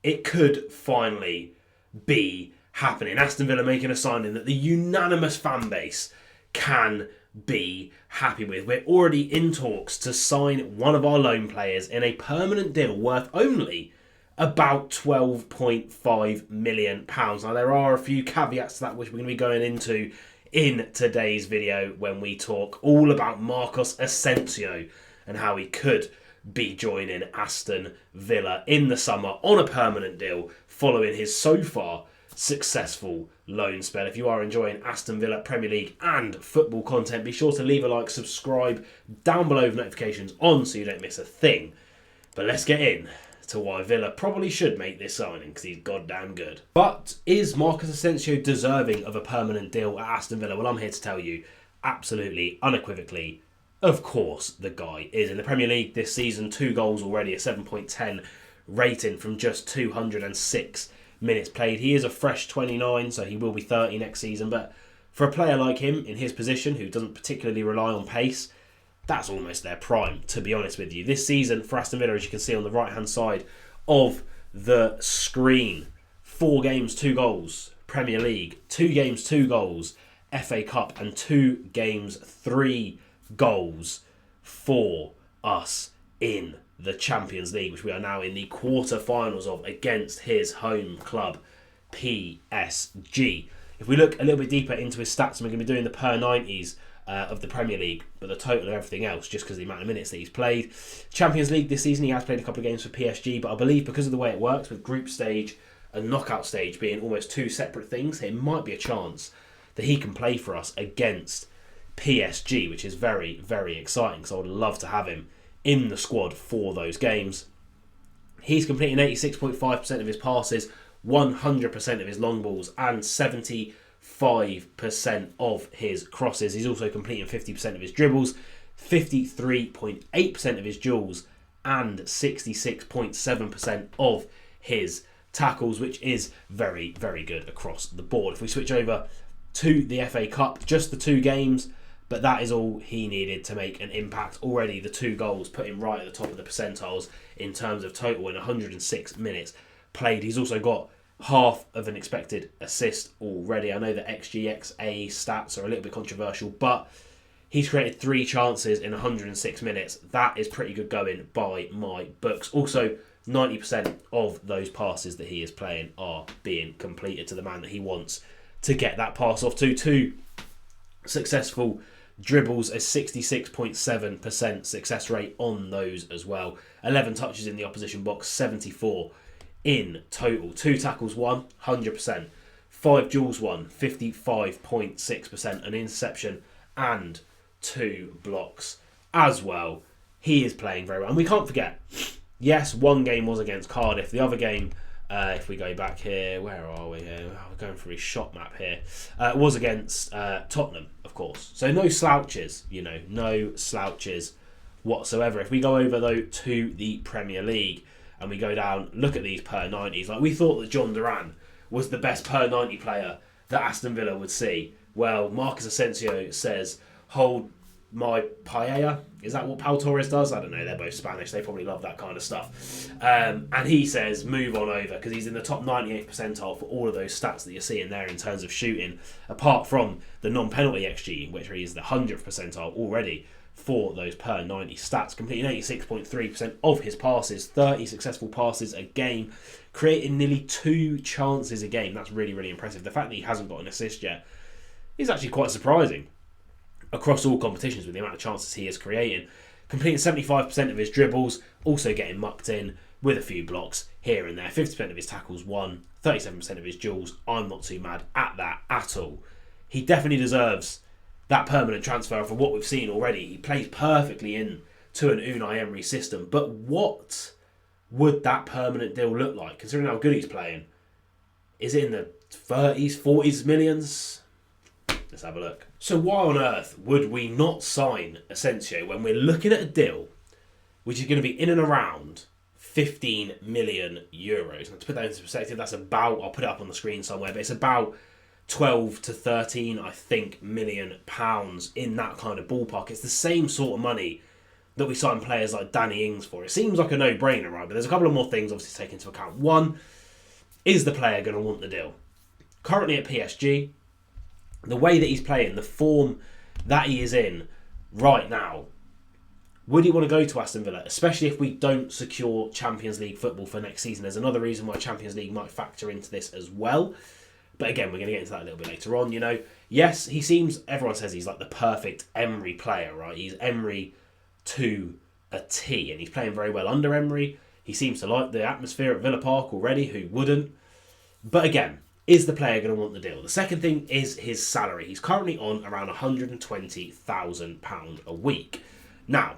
it could finally be happening. Aston Villa making a signing that the unanimous fan base can be happy with. We're already in talks to sign one of our loan players in a permanent deal worth only about £12.5 million. Now, there are a few caveats to that which we're going to be going into in today's video when we talk all about Marcos Asensio and how he could be joining Aston Villa in the summer on a permanent deal following his so far successful loan spell. If you are enjoying Aston Villa Premier League and football content, be sure to leave a like, subscribe down below with notifications on so you don't miss a thing. But let's get in to why Villa probably should make this signing, because he's goddamn good. But is Marcos Asensio deserving of a permanent deal at Aston Villa? Well, I'm here to tell you, absolutely, unequivocally, of course the guy is. In the Premier League this season, 2 goals already, a 7.10 rating from just 206 minutes played. He is a fresh 29, so he will be 30 next season, but for a player like him in his position, who doesn't particularly rely on pace, that's almost their prime, to be honest with you. This season for Aston Villa, as you can see on the right-hand side of the screen, 4 games, 2 goals, Premier League, 2 games, 2 goals, FA Cup, and 2 games, 3 goals for us in the Champions League, which we are now in the quarter-finals of against his home club, PSG. If we look a little bit deeper into his stats, and we're going to be doing the per 90s of the Premier League, but the total of everything else, just because of the amount of minutes that he's played. Champions League this season, he has played a couple of games for PSG, but I believe because of the way it works with group stage and knockout stage being almost 2 separate things, there might be a chance that he can play for us against PSG, which is very, very exciting, because I would love to have him in the squad for those games. He's completing 86.5% of his passes, 100% of his long balls, and 75% of his crosses. He's also completing 50% of his dribbles, 53.8% of his duels, and 66.7% of his tackles, which is very, very good across the board. If we switch over to the FA Cup, just the 2 games, but that is all he needed to make an impact. Already the 2 goals put him right at the top of the percentiles in terms of total in 106 minutes played. He's also got half of an expected assist already. I know that XG/XA stats are a little bit controversial, but he's created 3 chances in 106 minutes. That is pretty good going by my books. Also, 90% of those passes that he is playing are being completed to the man that he wants to get that pass off to. 2 successful dribbles, a 66.7% success rate on those as well. 11 touches in the opposition box, 74 in total. 2 tackles won, 100%. 5 duels won, 55.6%. An interception and 2 blocks as well. He is playing very well. And we can't forget, yes, 1 game was against Cardiff. The other game, if we go back here, where are we here? We're going through his shot map here. Was against Tottenham, of course. So no slouches, no slouches whatsoever. If we go over, though, to the Premier League and we go down, look at these per 90s. Like, we thought that John Duran was the best per 90 player that Aston Villa would see. Well, Marcos Asensio says, hold my paella. Is that what Pau Torres does? I don't know. They're both Spanish. They probably love that kind of stuff. And he says move on over, because he's in the top 98th percentile for all of those stats that you're seeing there in terms of shooting, apart from the non-penalty XG, which he is the 100th percentile already for those per 90 stats, completing 86.3% of his passes, 30 successful passes a game, creating nearly 2 chances a game. That's really, really impressive. The fact that he hasn't got an assist yet is actually quite surprising across all competitions with the amount of chances he is creating. Completing 75% of his dribbles, also getting mucked in with a few blocks here and there. 50% of his tackles won, 37% of his duels. I'm not too mad at that at all. He definitely deserves that permanent transfer for what we've seen already. He plays perfectly in to an Unai Emery system. But what would that permanent deal look like, considering how good he's playing? Is it in the 30s, 40s millions? Let's have a look. So why on earth would we not sign Asensio when we're looking at a deal which is going to be in and around 15 million euros? And to put that into perspective, that's about, I'll put it up on the screen somewhere, but it's about 12 to 13, I think, million pounds, in that kind of ballpark. It's the same sort of money that we sign players like Danny Ings for. It seems like a no-brainer, right? But there's a couple of more things obviously to take into account. One, is the player going to want the deal? Currently at PSG, the way that he's playing, the form that he is in right now, would he want to go to Aston Villa, especially if we don't secure Champions League football for next season? There's another reason why Champions League might factor into this as well. But again, we're going to get into that a little bit later on. You know, yes, he seems, everyone says he's like the perfect Emery player, right? He's Emery to a T, and he's playing very well under Emery. He seems to like the atmosphere at Villa Park already. Who wouldn't? But again, is the player going to want the deal? The second thing is his salary. He's currently on around £120,000 a week. Now,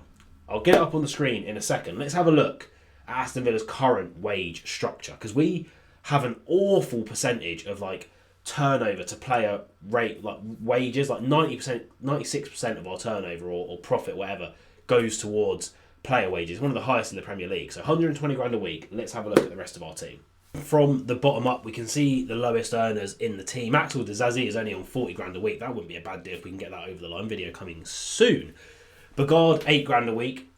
I'll get it up on the screen in a second. Let's have a look at Aston Villa's current wage structure, because we have an awful percentage of like turnover to player rate, like wages, like 90%, 96% of our turnover or profit, whatever, goes towards player wages. One of the highest in the Premier League. So 120 grand a week. Let's have a look at the rest of our team. From the bottom up, we can see the lowest earners in the team. Axel Disasi is only on 40 grand a week. That wouldn't be a bad deal if we can get that over the line. Video coming soon. Bagard, 8 grand a week.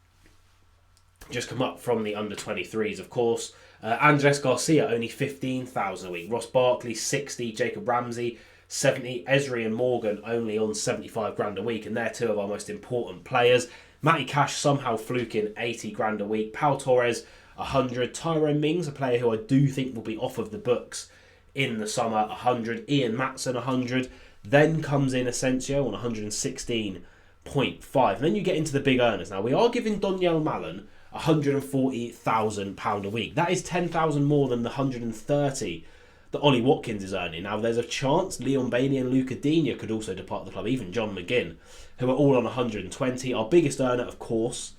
Just come up from the under 23s, of course. Andres Garcia, only 15,000 a week. Ross Barkley, 60. Jacob Ramsey, 70. Esri and Morgan, only on 75 grand a week. And they're two of our most important players. Matty Cash somehow fluking 80 grand a week. Pau Torres, 100. Tyrone Mings, a player who I do think will be off of the books in the summer, 100. Ian Matson, 100. Then comes in Asensio on 116.5. And then you get into the big earners. Now, we are giving Daniel Mallon £140,000 a week. That is 10,000 more than the 130 that Ollie Watkins is earning. Now, there's a chance Leon Bailey and Luca Digne could also depart the club, even John McGinn, who are all on 120. Our biggest earner, of course,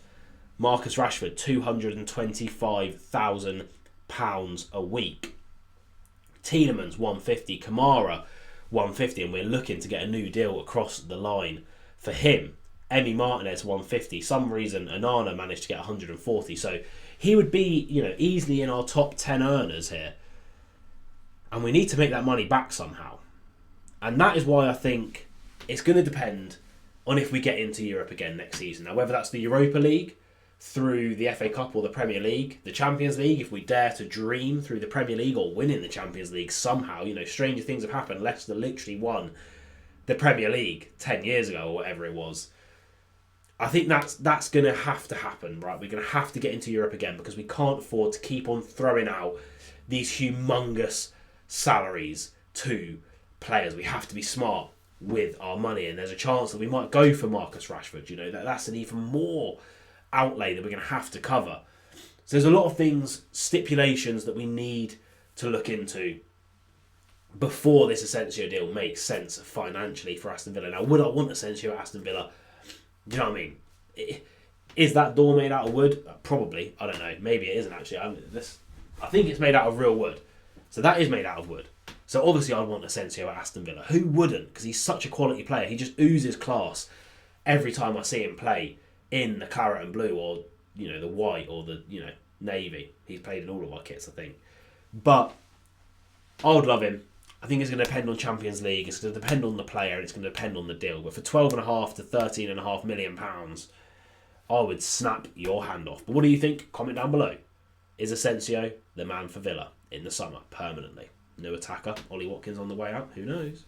Marcus Rashford, £225,000 a week. Tielemans, 150. Kamara, 150. And we're looking to get a new deal across the line for him. Emi Martinez, 150. Some reason Onana managed to get 140. So he would be, easily in our top 10 earners here. And we need to make that money back somehow. And that is why I think it's going to depend on if we get into Europe again next season. Now, whether that's the Europa League, through the FA Cup or the Premier League, the Champions League, if we dare to dream through the Premier League or winning the Champions League somehow, stranger things have happened. Leicester literally won the Premier League 10 years ago or whatever it was. I think that's going to have to happen, right? We're going to have to get into Europe again because we can't afford to keep on throwing out these humongous salaries to players. We have to be smart with our money, and there's a chance that we might go for Marcus Rashford. That's an even more outlay that we're going to have to cover. So there's a lot of things, stipulations that we need to look into before this Asensio deal makes sense financially for Aston Villa. Now, would I want Asensio at Aston Villa? Do you know what I mean? Is that door made out of wood? Probably. I don't know. Maybe it isn't actually. I think it's made out of real wood. So that is made out of wood. So obviously I'd want Asensio at Aston Villa. Who wouldn't? Because he's such a quality player. He just oozes class every time I see him play in the claret and blue or, the white or the, navy. He's played in all of our kits, I think. But I would love him. I think it's going to depend on Champions League. It's going to depend on the player. And it's going to depend on the deal. But for £12.5 to £13.5 million, I would snap your hand off. But what do you think? Comment down below. Is Asensio the man for Villa in the summer permanently? New attacker, Ollie Watkins on the way out. Who knows?